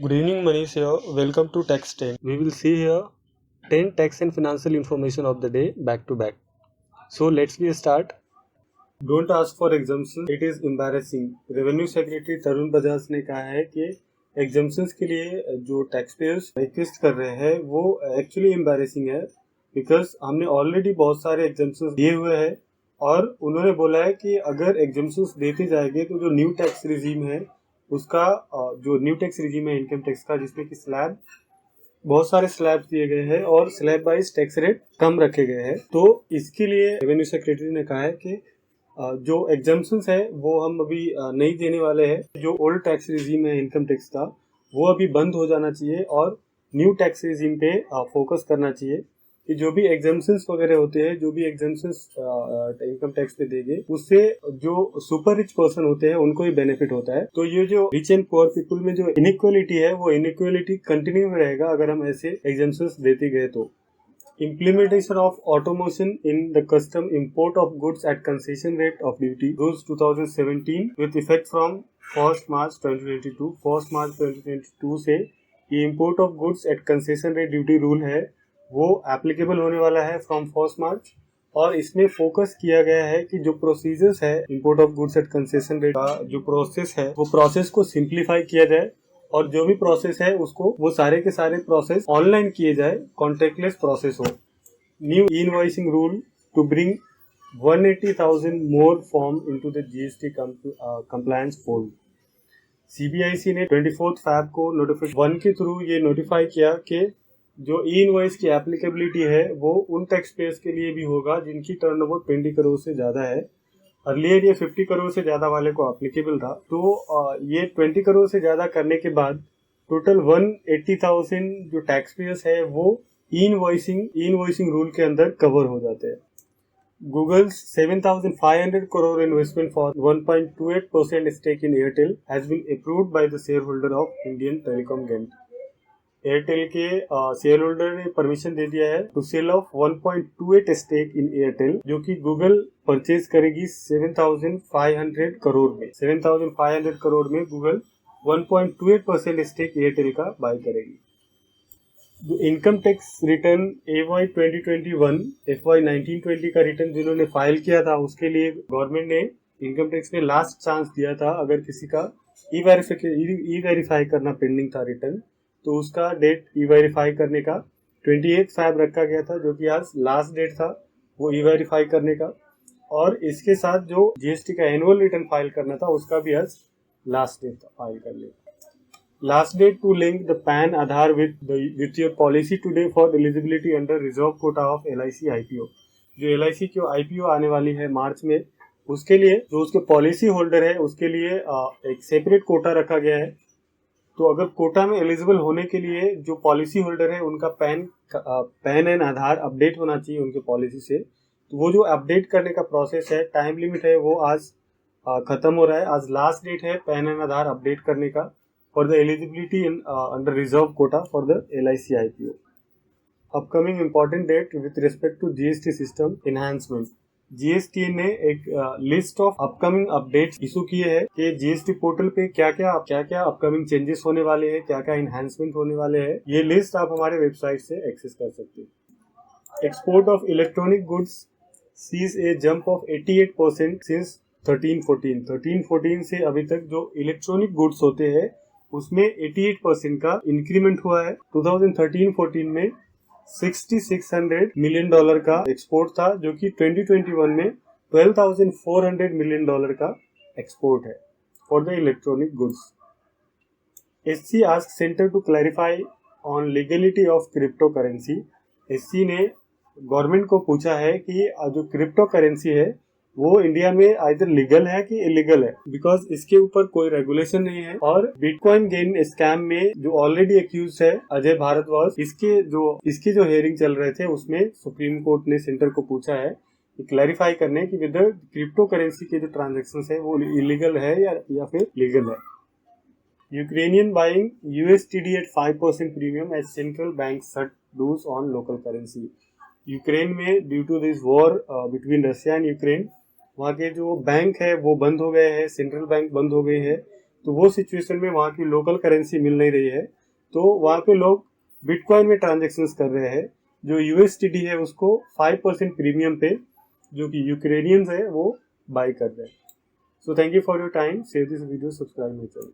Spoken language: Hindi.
Good evening, Manish here. Welcome to Tax 10. We will see here 10 tax and financial information of the day back to back. So let's get start. Don't ask for exemption. It is embarrassing. Revenue secretary Tarun Bajaj ने कहा है कि एग्जाम्पशंस के लिए जो टैक्स पेयर्स रिक्वेस्ट कर रहे हैं वो एक्चुअली एम्बैरेसिंग है बिकॉज हमने ऑलरेडी बहुत सारे एग्जाम्पशंस दिए हुए हैं और उन्होंने बोला है कि अगर एग्जाम्पशंस देते जाएंगे तो जो न्यू टैक्स रिजीम है उसका जो न्यू टैक्स रिजीम है इनकम टैक्स का जिसमें कि स्लैब बहुत सारे स्लैब दिए गए हैं और स्लैब वाइज टैक्स रेट कम रखे गए हैं। तो इसके लिए रेवेन्यू सेक्रेटरी ने कहा है कि जो एग्जाम्पशंस है वो हम अभी नहीं देने वाले हैं। जो ओल्ड टैक्स रिजीम है इनकम टैक्स का वो अभी बंद हो जाना चाहिए और न्यू टैक्स रिजीम पे फोकस करना चाहिए कि जो भी एग्जाम्पशंस वगैरह होते हैं जो भी एग्जाम्पशंस इनकम टैक्स पे देंगे उससे जो सुपर रिच पर्सन होते हैं उनको ही बेनिफिट होता है। तो ये जो रिच एंड पुअर पीपल में जो इनइक्वालिटी है वो इनइक्वालिटी कंटिन्यू रहेगा अगर हम ऐसे एग्जाम्पशंस देते गए तो। Implementation of automation in the custom import of goods at concession rate of duty rules 2017 with effect from 1st March 2022। 1st March 2022 से ये import of goods at concession rate duty rule है वो applicable होने वाला है from 1st March और इसमें फोकस किया गया है कि जो प्रोसीजर्स है import of goods at concession rate का जो प्रोसेस है वो प्रोसेस को सिंप्लीफाई किया जाए और जो भी प्रोसेस है उसको वो सारे के सारे प्रोसेस ऑनलाइन किए जाए, कॉन्टेक्टलेस प्रोसेस हो। New invoicing rule to bring 180,000 more form into the GST compliance fold. CBIC ने 24 फैब को नोटिफिकेशन 1 के थ्रू ये नोटिफाई किया कि जो ई इनवॉइस की एप्लीकेबिलिटी है वो उन टैक्स पेयर्स के लिए भी होगा जिनकी टर्नओवर 20 करोड़ से ज्यादा है। अर्लियर ये 50 करोड़ से ज्यादा वाले को एप्लीकेबल था। तो ये 20 करोड़ से ज्यादा करने के बाद टोटल 180,000 जो टैक्स पेयर्स है वो ई इनवॉइसिंग रूल के अंदर कवर हो जाते हैं। Google's 7,500 crore investment for 1.28% stake in Airtel has been approved by the shareholder of Indian Telecom Gent। Airtel के शेयर होल्डर ने परमिशन दे दिया है to sell of 1.28 stake in Airtel जो कि गूगल परचेज करेगी 7,500 करोड़ में। 7,500 करोड़ में गूगल 1.28% स्टेक एयरटेल का बाय करेगी। जो income tax return AY 2021 FY 1920 का रिटर्न जिन्होंने फाइल किया था उसके लिए गवर्नमेंट ने इनकम टैक्स ने लास्ट चांस दिया था। अगर किसी का ई वेरीफाई करना पेंडिंग था रिटर्न तो उसका डेट ई वेरीफाई करने का 28 फैब रखा गया था जो कि आज लास्ट डेट था वो ई वेरीफाई करने का। और इसके साथ जो जीएसटी का एनुअल रिटर्न फाइल करना था उसका भी आज लास्ट डेट था फाइल करने का। Last date to link the PAN Aadhaar with your policy today for eligibility under reserve quota of LIC IPO। जो LIC की IPO आने वाली है मार्च में उसके लिए जो उसके पॉलिसी होल्डर है उसके लिए एक सेपरेट कोटा रखा गया है। तो अगर कोटा में एलिजिबल होने के लिए जो पॉलिसी होल्डर है उनका पैन एंड आधार अपडेट होना चाहिए उनके पॉलिसी से। तो वो जो अपडेट करने का प्रोसेस है टाइम लिमिट है वो आज खत्म हो रहा है। आज लास्ट डेट है पैन एंड आधार अपडेट करने का for the eligibility under reserve quota for the LIC IPO। Upcoming important date with respect to GST system enhancement. GST ने एक list of upcoming updates issue किए हैं कि जीएसटी पोर्टल पे क्या क्या अपकमिंग चेंजेस होने वाले हैं, क्या क्या इनहेंसमेंट होने वाले हैं। ये लिस्ट आप हमारे वेबसाइट से एक्सेस कर सकते हैं। Export of electronic goods sees a jump of 88% since 1314 से अभी तक जो इलेक्ट्रॉनिक गुड्स होते हैं उसमें 88% का इंक्रीमेंट हुआ है। 2013-14 में $6,600 मिलियन का एक्सपोर्ट था जो कि 2021 में $12,400 मिलियन का एक्सपोर्ट है for the electronic goods. SC ask centre to clarify on legality of crypto currency. SC ने गवर्नमेंट को पूछा है कि जो क्रिप्टो करेंसी है वो इंडिया में आइदर लीगल है कि इलीगल है बिकॉज इसके ऊपर कोई रेगुलेशन नहीं है। और बिटकॉइन गेन स्कैम में जो ऑलरेडी एक्यूज है अजय भारद्वाज इसके जो हियरिंग चल रहे थे उसमें सुप्रीम कोर्ट ने सेंटर को पूछा है क्लैरिफाई करने की विद क्रिप्टो करेंसी के जो ट्रांजेक्शन है वो इलीगल है या फिर लीगल है। Ukrainian buying USTD at 5% premium as central bank shut does on local currency. Ukraine में due to this war between Russia and Ukraine वहाँ के जो बैंक है वो बंद हो गए हैं, सेंट्रल बैंक बंद हो गए हैं तो वो सिचुएशन में वहाँ की लोकल करेंसी मिल नहीं रही है, तो वहाँ पे लोग बिटकॉइन में ट्रांजेक्शन्स कर रहे हैं। जो यूएसटीडी है उसको 5% प्रीमियम पे जो कि यूक्रेनियंस है वो बाई कर रहे हैं। So thank you for your time, share this video, subscribe my channel.